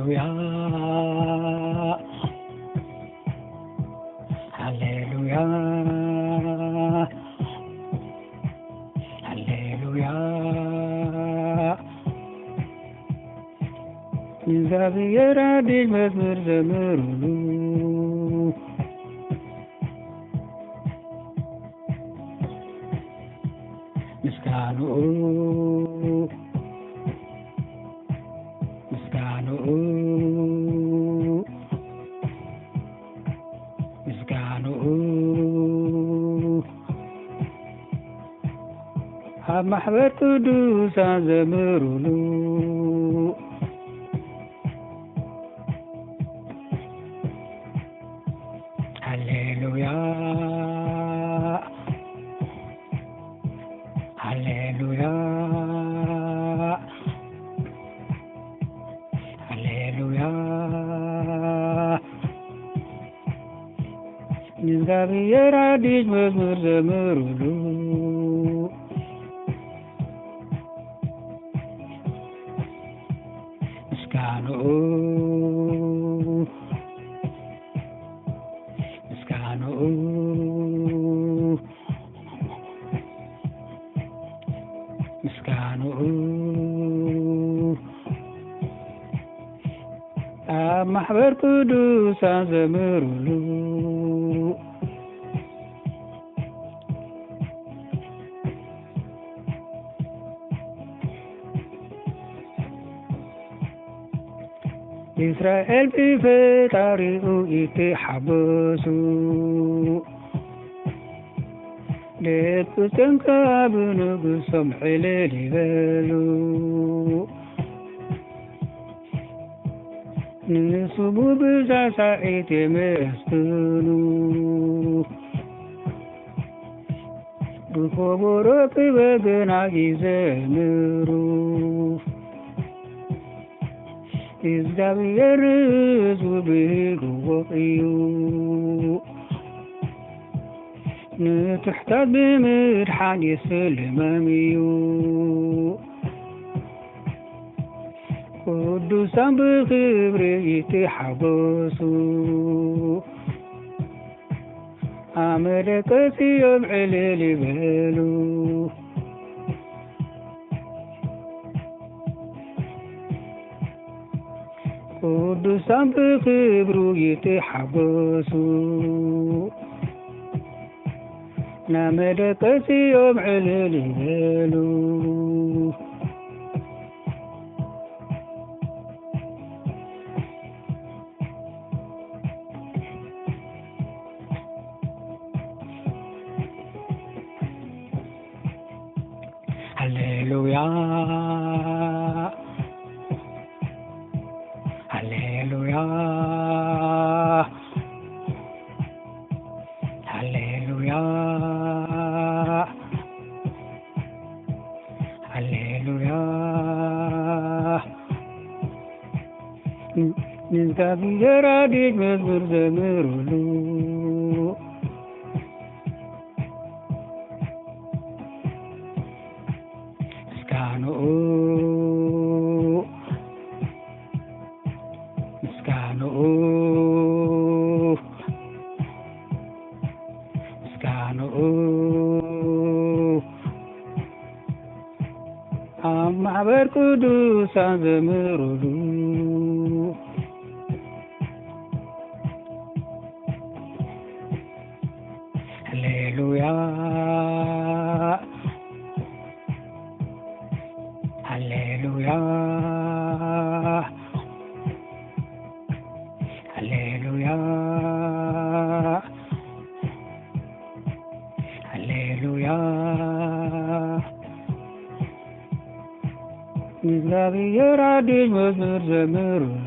Hallelujah, Hallelujah, Hallelujah. እግዚአብሔር አዲስ መዝሙር ዘምሩ ምስጋኑ ምስጋኑ ምስጋኑ ኣብ ማሕበር ቅዱሳን ዘምሩሉ Hallelujah, Hallelujah, Hallelujah. እግዚአብሔር አዲስ መዝሙር ዘምሩሉ ምስጋኑ ምስጋኑ ኣብ ማሕበር ቅዱሳን ዘምሩሉ እስራኤል ብፈጣሪኡ ይትሓበሱ ደቅቶም ካብ ንጉሶም ሕልል ይበሉ ንስሙ ብሳሳዒት የመስግኑ ብከበሮ ብበገና ይዘምሩ እግዚአብሔር ሕዝቡ ብህግዎ እዩ ንትሕታት ብምድሓን የስልመም እዩ ቅዱሳን ብክብሪ ይትሓገሱ ኣመለከትዮም ዕልል ይበሉ ቅዱሳን ብክብሩ ይትሓገሱ ናመለከትዮም ዕልል ይበሉ ሃሌሉያ ሃሌሉያ ሃሌሉያ ሃሌሉያ እግዚአብሔር አዲስ መዝሙር ዘምሩሉ ምስጋኑ ምስጋኑ ምስጋኑ ኣብ ማሕበር ቅዱሳን ዘምሩሉ ሃሌሉያ ሃሌሉያ ሃሌሉያ ሃሌሉያ እግዚአብሔር አዲስ መዝሙር ዘምሩሉ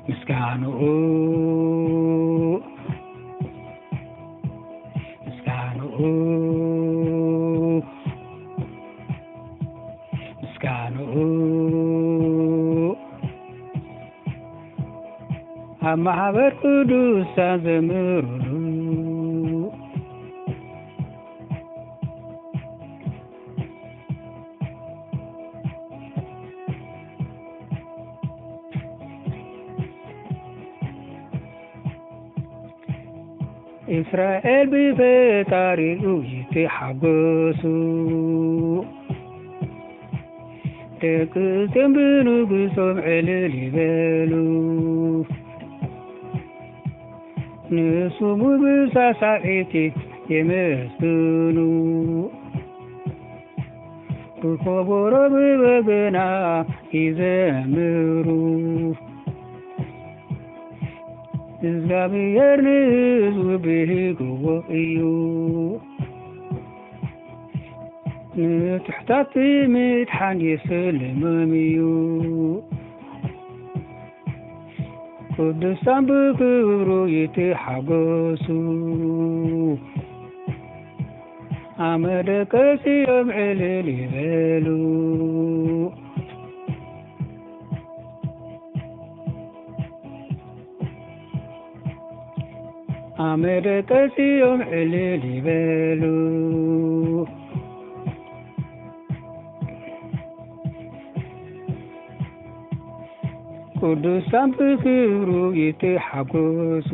ምስጋኑ ምስጋኑ ምስጋኑ ኣብ ማሕበር ቅዱሳን ዘምሩሉ إسرائيل بفطاريو يتحقسوا تكتم بنقصهم علل يبالوا نسمو بساسعيتي يمسكنوا بخبر ببنا يزمروا እግዚአብሔር ንዝብህ ጉባኤዩ ንትሕታት ምድሓን የሰለመምዩ ቅዱሳን ብክብሩ ይትሓገሱ አመደቀሲዮም ዕልል ይበሉ አመደቀሲዮም ዕልል ይበሉ ቅዱሳን ብክብሩ ይትሓገሱ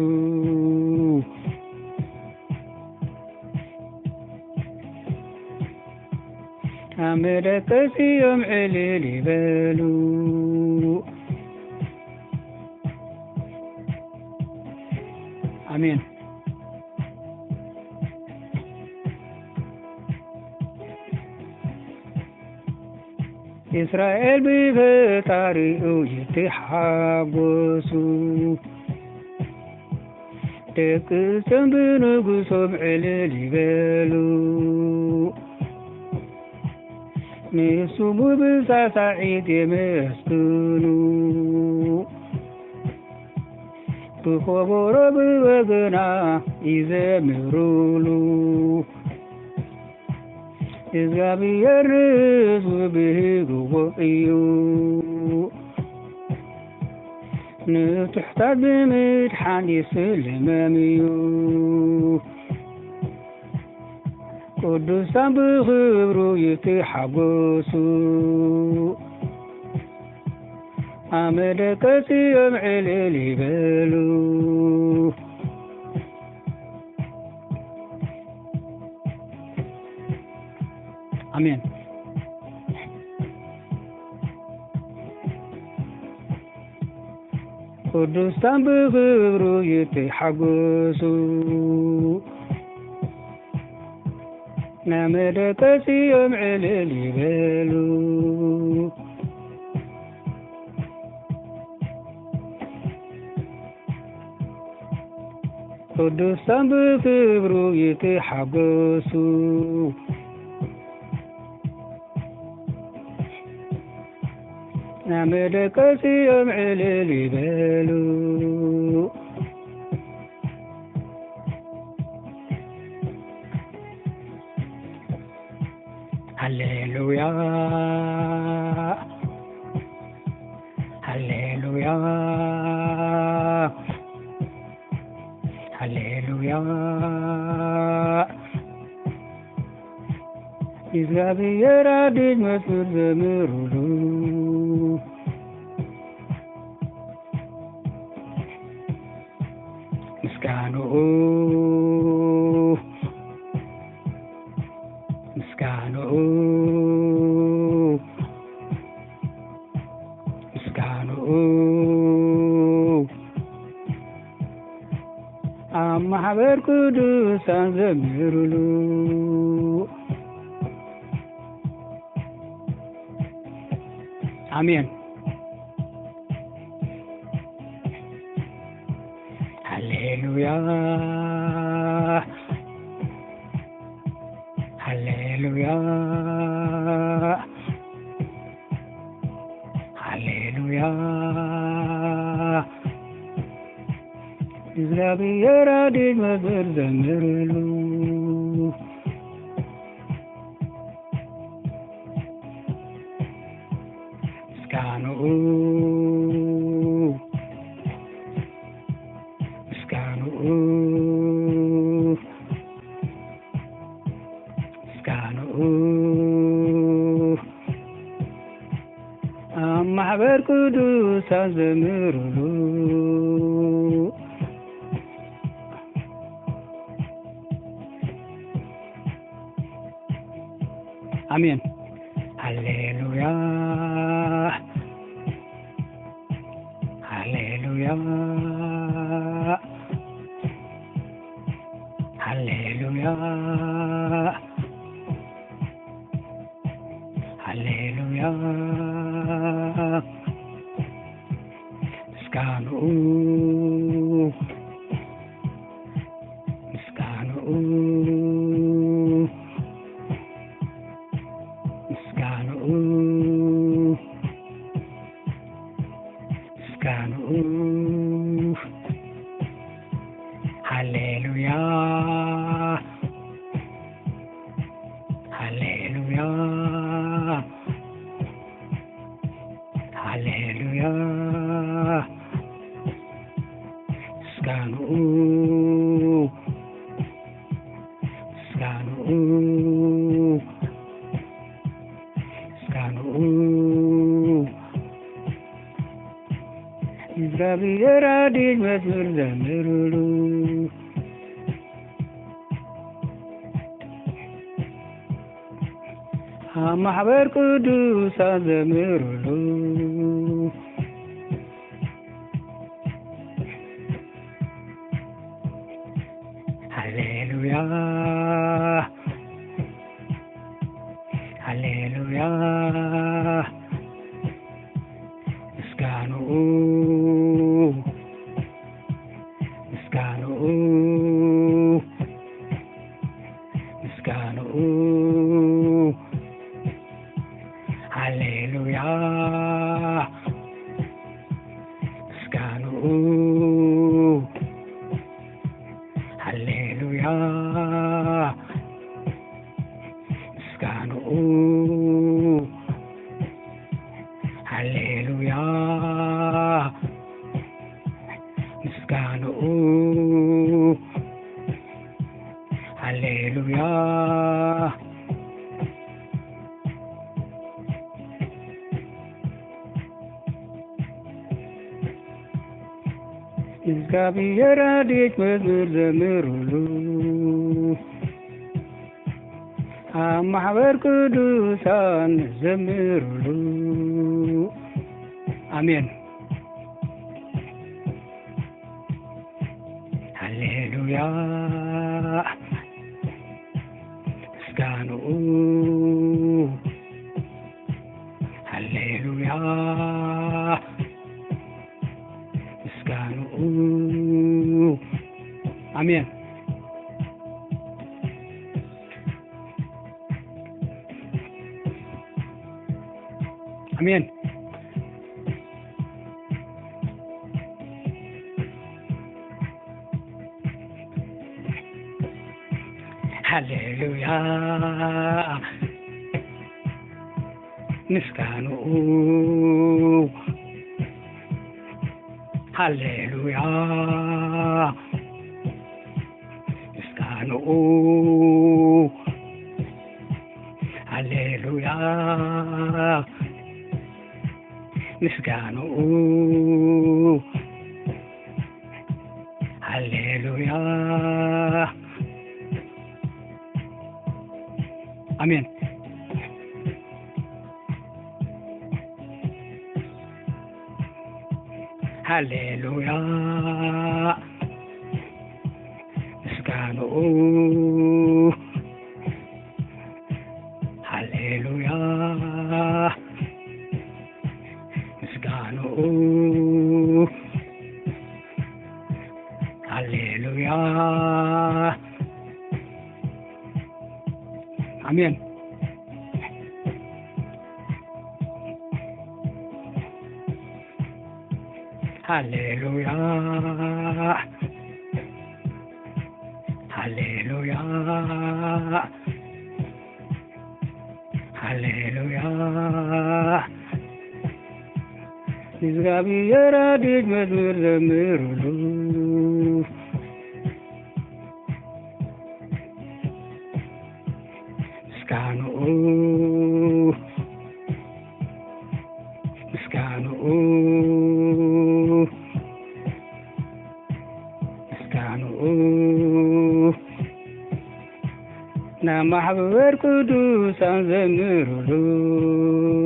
አመደቀሲዮም ዕልል ይበሉ አሜን። إسرائيل بفطاريو يتحقسوا تكتم بنقصهم علل يبالوا نسمو بساسعيد يمسكنوا بخبر بوغنا يزمروا እግዚአብሔር ንዝብህ ጉባኤዩ ንትሕታት ብምድሓን የሰለመምዩ ቅዱሳን ብክብሩ ይትሓገሱ አመደቀሲዮም ዕልል ይበሉ አሜን። ቅዱሳን ብክብሩ ይትሓገሱ አመደቀሲዮም ዕልል ይበሉ ቅዱሳን ብክብሩ ይትሓገሱ አመደቀሲዮም ዕልል ይበሉ ሃሌሉያ ሃሌሉያ ሃሌሉያ እግዚአብሔር አዲስ መዝሙር ዘምሩሉ ምስጋንኡ ምስጋንኡ ምስጋንኡ ኣብ ማሕበር ቅዱሳን ዘምሩሉ አሜን። ሃሌሉያ ሃሌሉያ ሃሌሉያ እግዚአብሔር አዲስ መዝሙር ዘምሩሉ ምስጋንኡ ምስጋንኡ ምስጋንኡ ኣብ ማሕበር ቅዱሳን ዘምሩሉ አሜን ሃሌሉያ ሃሌሉያ ሃሌሉያ ሃሌሉያ ምስጋኑ ምስጋኑ ምስጋኑ ምስጋኑ ሃሌሉያ ሃሌሉያ ሃሌሉያ ምስጋኑ ምስጋኑ ምስጋኑ እግዚአብሔር አዲስ መዝሙር ዘምሩሉ ማህበር ቅዱሳን ዘምሩሉ ሃሌሉያ ሃሌሉያ ምስጋኑ ምስጋኑ ምስጋኑ ሃሌሉያ ምስጋኑ ሃሌሉያ ምስጋኑ ሃሌሉያ ምስጋኑ ሃሌሉያ እግዚአብሔር አዲስ መዝሙር ዘምሩሉ ማህበር ቅዱሳን ዘምሩሉ አሜን ሃሌሉያ ምስጋኑ ሃሌሉያ ምስጋኑ አሜን አሜን ሃሌሉያ ምስጋኑ ሃሌሉያ ምስጋኑ ሃሌሉያ ምስጋኑ ሃሌሉያ አሜን ሃሌሉያ ምስጋኑ ሃሌሉያ ምስጋኑ ሃሌሉያ አሜን ሃሌሉያ ሃሌሉያ ሃሌሉያ እግዚአብሔር አዲስ መዝሙር ዘምሩሉ ምስጋኑ ምስጋኑ ምስጋኑ نمحبر قدوسا زمرلو